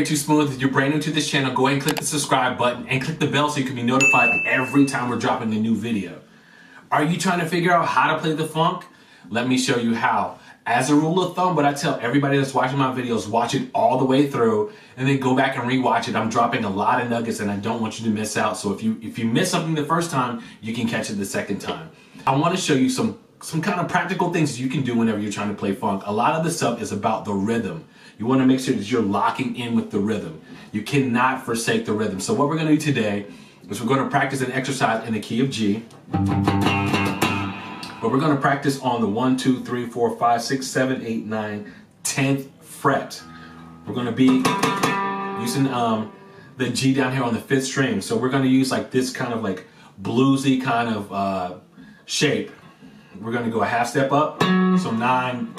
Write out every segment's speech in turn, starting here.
Too Smooth. If you're brand new to this channel, go ahead and click the subscribe button and click the bell so you can be notified every time we're dropping a new video. Are you trying to figure out how to play the funk? Let me show you how. As a rule of thumb, what I tell everybody that's watching my videos, watch it all the way through and then go back and rewatch it. I'm dropping a lot of nuggets and I don't want you to miss out. So if you miss something the first time, you can catch it the second time. I want to show you some kind of practical things you can do whenever you're trying to play funk. A lot of this stuff is about the rhythm. You want to make sure that you're locking in with the rhythm. You cannot forsake the rhythm. So what we're going to do today is we're going to practice an exercise in the key of G. But we're going to practice on the 1, 2, 3, 4, 5, 6, 7, 8, 9, 10th fret. We're going to be using the G down here on the 5th string. So we're going to use like this kind of like bluesy kind of shape. We're going to go a half step up. So 9.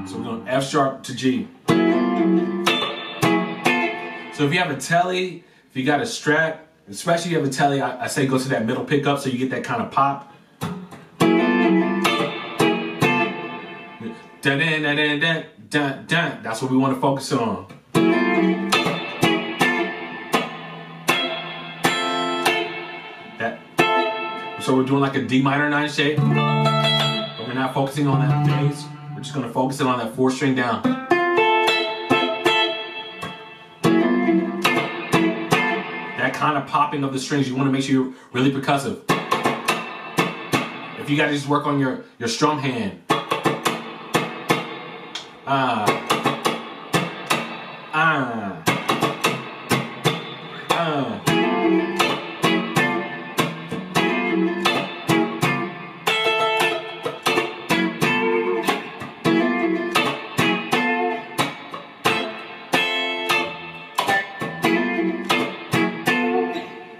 So we're going F sharp to G. So if you have a telly, if you got a Strat, especially if you have a telly, I say go to that middle pickup so you get that kind of pop. Dun, dun, dun, dun, dun, dun, dun. That's what we want to focus on. So we're doing like a D minor 9 shape, but we're not focusing on that bass. We're just going to focus it on that 4th string down. That kind of popping of the strings, you want to make sure you're really percussive. If you got to just work on your strum hand.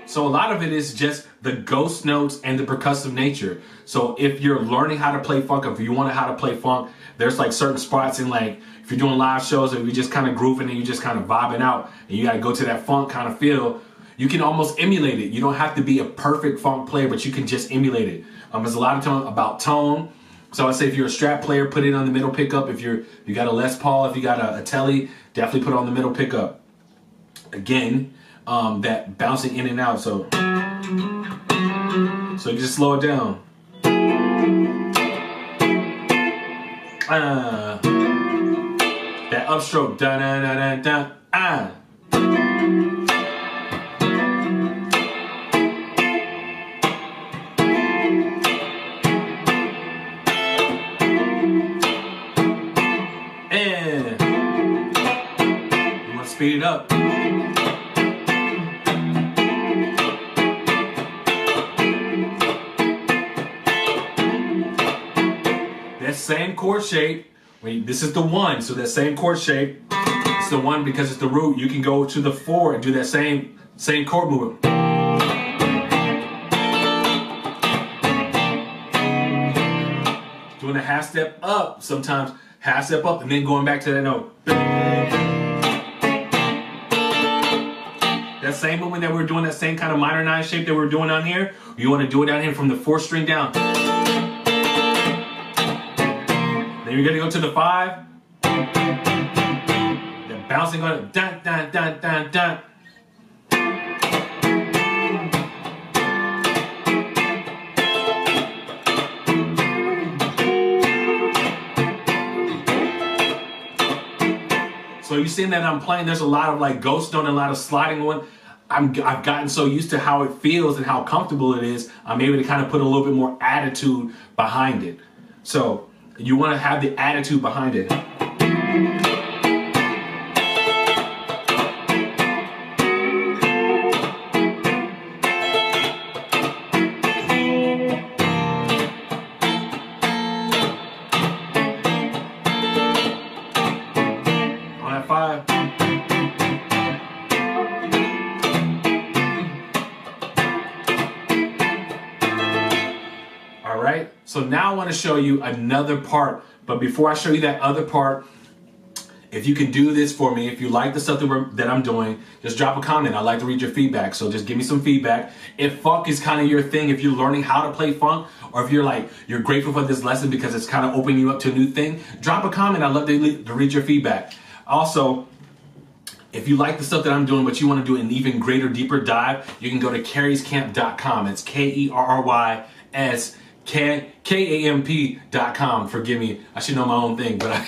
So a lot of it is just the ghost notes and the percussive nature. So if you're learning how to play funk, if you want to know how to play funk, there's like certain spots in like, if you're doing live shows or you're just kind of grooving and you're just kind of vibing out and you got to go to that funk kind of feel, you can almost emulate it. You don't have to be a perfect funk player, but you can just emulate it. There's a lot of time about tone. So I say if you're a Strat player, put it on the middle pickup. If you got a Les Paul, if you got a telly, definitely put it on the middle pickup. Again, that bouncing in and out, so you just slow it down. That upstroke, da da da da da, and you want to speed it up. That same chord shape, this is the 1, so that same chord shape, it's the 1 because it's the root. You can go to the 4 and do that same chord movement. Doing a half step up, sometimes half step up and then going back to that note. That same movement that we're doing, that same kind of minor 9 shape that we're doing down here, you want to do it down here from the 4th string down. Then you're gonna go to the 5. Then bouncing on it, dun dun dun dun dun. So you seeing that I'm playing, there's a lot of like ghost note and a lot of sliding on. I've gotten so used to how it feels and how comfortable it is, I'm able to kind of put a little bit more attitude behind it. So you want to have the attitude behind it. On that 5. All right, so now I want to show you another part, but before I show you that other part, if you can do this for me, if you like the stuff that I'm doing, just drop a comment. I'd like to read your feedback, so just give me some feedback. If funk is kind of your thing, if you're learning how to play funk, or if you're grateful for this lesson because it's kind of opening you up to a new thing, drop a comment. I'd love to read your feedback. Also, if you like the stuff that I'm doing, but you want to do an even greater, deeper dive, you can go to kerryscamp.com. It's KerrysKamp.com. Forgive me, I should know my own thing, but I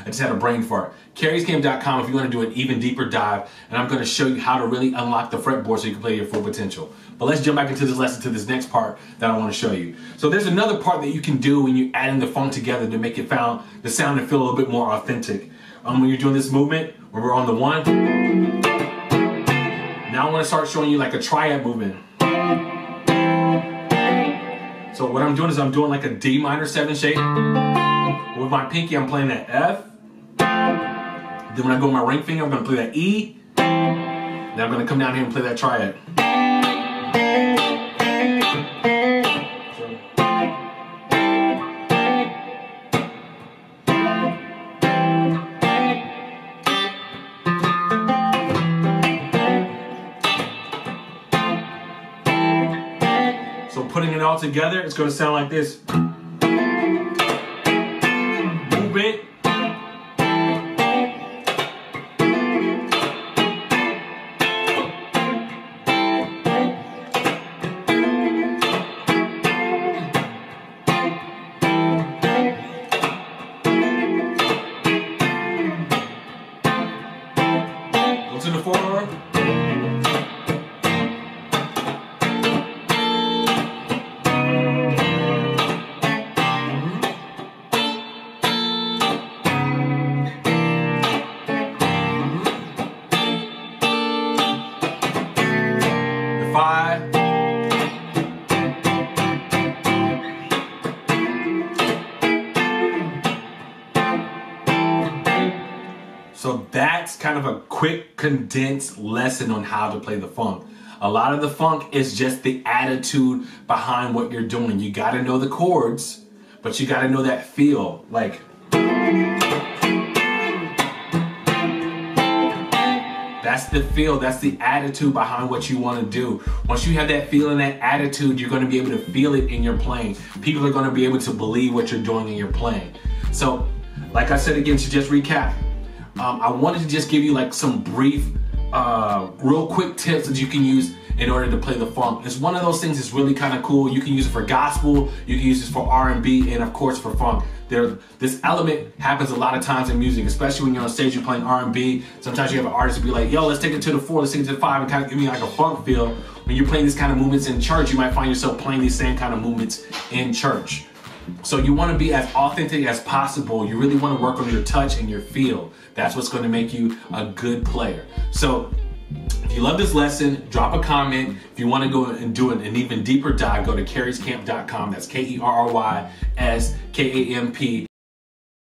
just had a brain fart. Kerryscamp.com if you want to do an even deeper dive, and I'm going to show you how to really unlock the fretboard so you can play your full potential. But let's jump back into this lesson, to this next part that I want to show you. So there's another part that you can do when you add in the funk together to make it the sound and feel a little bit more authentic. When you're doing this movement, where we're on the 1. Now I want to start showing you like a triad movement. So what I'm doing is I'm doing like a D minor 7 shape. With my pinky, I'm playing that F. Then when I go with my ring finger, I'm going to play that E. Then I'm going to come down here and play that triad. So putting it all together, it's going to sound like this. Movement. Go to the 4. So that's kind of a quick, condensed lesson on how to play the funk. A lot of the funk is just the attitude behind what you're doing. You got to know the chords, but you got to know that feel. Like, that's the feel, that's the attitude behind what you want to do. Once you have that feel and that attitude, you're going to be able to feel it in your playing. People are going to be able to believe what you're doing in your playing. So, like I said again, to just recap, I wanted to just give you like some brief, real quick tips that you can use in order to play the funk. It's one of those things that's really kind of cool. You can use it for gospel, you can use it for R&B, and of course for funk. This element happens a lot of times in music, especially when you're on stage, you're playing R&B. Sometimes you have an artist be like, yo, let's take it to the 4, let's take it to the 5, and kind of give me like a funk feel. When you're playing these kind of movements in church, you might find yourself playing these same kind of movements in church. So you want to be as authentic as possible. You really want to work on your touch and your feel. That's what's going to make you a good player. So if you love this lesson, drop a comment. If you want to go and do an even deeper dive, go to kerryscamp.com. That's KerrysKamp.